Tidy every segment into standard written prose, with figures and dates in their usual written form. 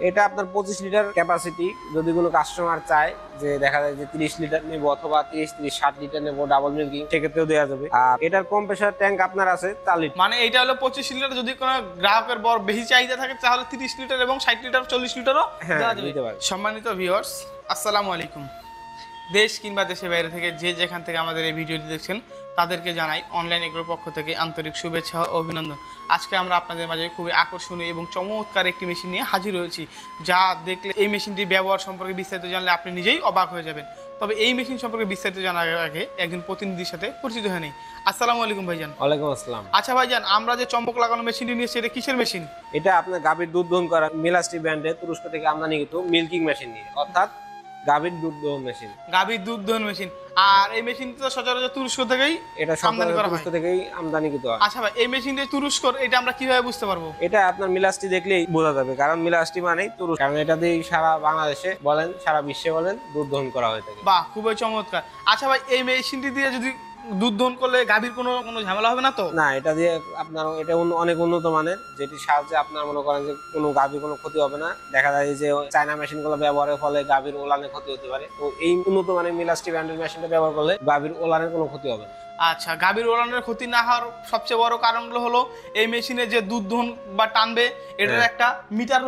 এটা আপনার 25 litre capacity. যদি কোনো কাস্টমার চায় যে দেখা যায় যে 30 লিটার নেবো অথবা 30-60 লিটার নেবো ডাবল মিল্কিং, সেক্ষেত্রেও দেওয়া যাবে। আর এটার কম্প্রেসার ট্যাঙ্ক আপনার আছে 4 লিটার। মানে এটা হলো 25 লিটার। যদি কোনো গ্রাহকের বড় বেশি চাহিদা থাকে তাহলে 30 লিটার এবং 60 লিটার 40 লিটারও দেওয়া যাবে। দিতে পারে। সম্মানিত ভিউয়ার্স, আসসালামু আলাইকুম। দেশ কিংবা দেশের বাইরে থেকে যে যেখান থেকে আমাদের এই ভিডিওটি দেখছেন তাদেরকে জানাই অনলাইন এগ্রোর পক্ষ থেকে আন্তরিক শুভেচ্ছা ও অভিনন্দন। আজকে আমরা আপনাদের মাঝে খুবই আকর্ষণীয় এবং চমৎকার একটি মেশিন নিয়ে হাজির হয়েছি, যা দেখলে এই মেশিনটি ব্যবহার সম্পর্কে বিস্তারিত জানলে আপনি নিজেই অবাক হয়ে যাবেন। তবে এই মেশিন সম্পর্কে বিস্তারিত জানার আগে একজন প্রতিনিধির সাথে পরিচিত হয়ে নেই। আসসালামু আলাইকুম ভাইজান। ওয়ালাইকুম আসসালাম। আচ্ছা ভাইজান, আমরা যে চম্পক লাগানো মেশিনটি নিয়েছি এটা কিসের মেশিন? এটা আপনার গাভীর দুধ দহন করা মিলাস্টি ব্র্যান্ডের তুরস্ক থেকে আমদানিকৃত মিল্কিং মেশিন নিয়ে, অর্থাৎ গাভীর দুধ দহন মেশিন। গাভীর দুধ দহন মেশিন। আর এই মেশিনটি তো সচরাচর তুরস্ক থেকেই এটা আমদানি করা হয়। তুরস্ক থেকেই আমদানিকৃত হয়। আচ্ছা ভাই, এই মেশিনটি তুরস্কর, এটা আমরা কিভাবে বুঝতে পারবো? এটা আপনার মিলাস্টি দেখলেই বোঝা যাবে, কারণ মিলাস্টি মানেই তুরস্ক, কারণ এটা দিয়ে সারা বাংলাদেশে বলেন সারা বিশ্বে বলেন দুধ দহন করা হয়ে থাকে। বাহ, খুবই চমৎকার। আচ্ছা ভাই, এই মেশিনটি দিয়ে যদি দুধ দহন করলে গাভীর কোনো ঝামেলা হবে না তো? না, এটা দিয়ে আপনার এটা অনেক উন্নত মানের, যেটির সাহায্যে আপনার মনে করেন যে কোনো গাভীর কোনো ক্ষতি হবে না। দেখা যায় যে চায়না মেশিন গুলো ব্যবহারের ফলে গাভীর ওলানে ক্ষতি হতে পারে, তো এই উন্নত মানের মিলাস্টি ব্র্যান্ডের মেশিনটা ব্যবহার করলে গাভীর ওলানের কোনো ক্ষতি হবে না। আচ্ছা, গাভীর ওলানের ক্ষতি না হওয়ার সবচেয়ে বড় কারণগুলো হলো এই মেশিনে যে দুধ দহন বা টানবে এটার একটা মিটার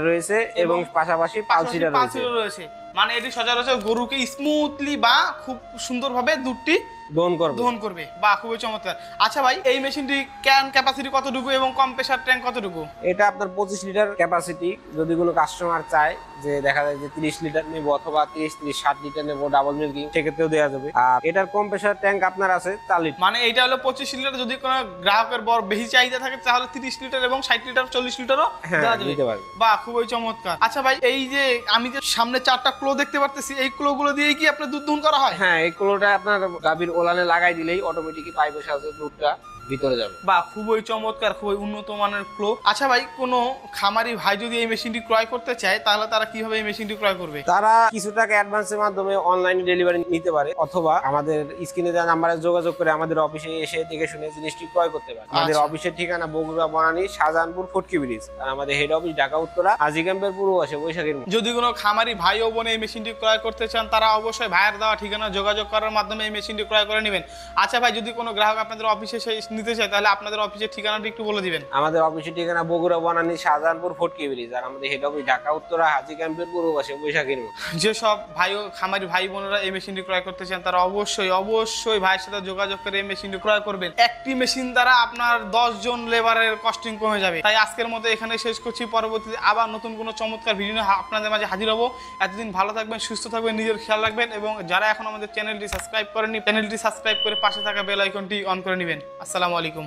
রয়েছে এবং পাশাপাশি পালসিটা রয়েছে। মানে এটি সচরাচর গরুকে স্মুথলি বা খুব সুন্দরভাবে দুধটি দহন করবে। বাহ, খুবই চমৎকার। আচ্ছা ভাই, এই মেশিনটি ক্যাপাসিটি কতটুকু এবং কম্প্রেসার ট্যাঙ্ক কতটুকু? এটা আপনার 25 লিটার ক্যাপাসিটি। যদি কোনো কাস্টমার চায় যে দেখা যায় যে 30 লিটার নেবো অথবা 30-60 লিটার নেবো ডাবল মিল্কিং, সেক্ষেত্রেও দেওয়া যাবে। আর এটার কম্প্রেসার ট্যাঙ্ক আপনার আছে 4 লিটার। মানে এটা হলো 25 লিটার। যদি কোনো গ্রাহকের বড় বেশি চাহিদা থাকে তাহলে 30 লিটার এবং 60 লিটার 40 লিটারও দেওয়া যাবে। দিতে পারে। বাহ, খুবই চমৎকার। আচ্ছা ভাই, এই যে আমি যে সামনে 4টা ক্লো দেখতে পারতেছি, এই ক্লো গুলো দিয়ে কি আপনার দুধ দহন করা হয়? হ্যাঁ, এই ক্লোটা আপনার গাভীর ওলানে লাগাই দিলেই অটোমেটিকই পাইপের সাহায্যে দুধটা ভিতরে যাবে। বা খুবই চমৎকার, খুবই উন্নত মানের ক্লো। আচ্ছা ভাই, কোনো খামারি ভাই যদি এই মেশিনটি ক্রয় করতে চায় তাহলে তারা কিভাবে এই মেশিনটি ক্রয় করবে? তারা কিছু টাকা অ্যাডভান্সের মাধ্যমে অনলাইনে ডেলিভারি নিতে পারে, অথবা আমাদের স্ক্রিনে দেওয়া নাম্বারে যোগাযোগ করে আমাদের অফিসে এসে দেখে শুনে জিনিসটি ক্রয় করতে পারে। আমাদের অফিসের ঠিকানা বগুড়া বনানী শাহজাহানপুর ফটকি ব্রিজ, আর আমাদের হেড অফিস ঢাকা উত্তরা হাজী ক্যাম্পের পূর্ব পাশে বৈশাখীর মোড়। যদি কোনো খামারি ভাই ও বোন এই মেশিনটি ক্রয় করতে চান তারা অবশ্যই ভাইয়ের দেওয়া ঠিকানা যোগাযোগ করার মাধ্যমে এই মেশিনটি ক্রয় করে নেবেন। আচ্ছা ভাই, যদি কোনো গ্রাহক আপনাদের অফিসে এসে নিতে চায় তাহলে আপনাদের অফিসের ঠিকানাটি একটু বলে দিবেন। আমাদের অফিসের ঠিকানা বগুড়া বনানী শাহজাহানপুর ফটকি ব্রিজ, আর আমাদের হেড অফিস ঢাকা উত্তরা হাজী ক্যাম্পের পূর্ব পাশে বৈশাখীর মোড়। যেসব ভাই ও খামারি ভাই বোনেরা এই মেশিনটি ক্রয় করতে চান তারা অবশ্যই ভাইয়ের সাথে যোগাযোগ করে এই মেশিনটি ক্রয় করবেন। একটি মেশিন দ্বারা আপনার 10 জন লেবারের কস্টিং কমে যাবে। তাই আজকের মতো এখানে শেষ করছি। পরবর্তীতে আবার নতুন কোনো চমৎকার ভিডিও নিয়ে আপনাদের মাঝে হাজির হব। এতদিন ভালো থাকবেন, সুস্থ থাকবেন, নিজের খেয়াল রাখবেন এবং যারা এখন আমাদের চ্যানেলটি সাবস্ক্রাইব করেননি চ্যানেলটি সাবস্ক্রাইব করে পাশে থাকা বেল আইকনটি অন করে নেবেন। আসসালামু আলাইকুম।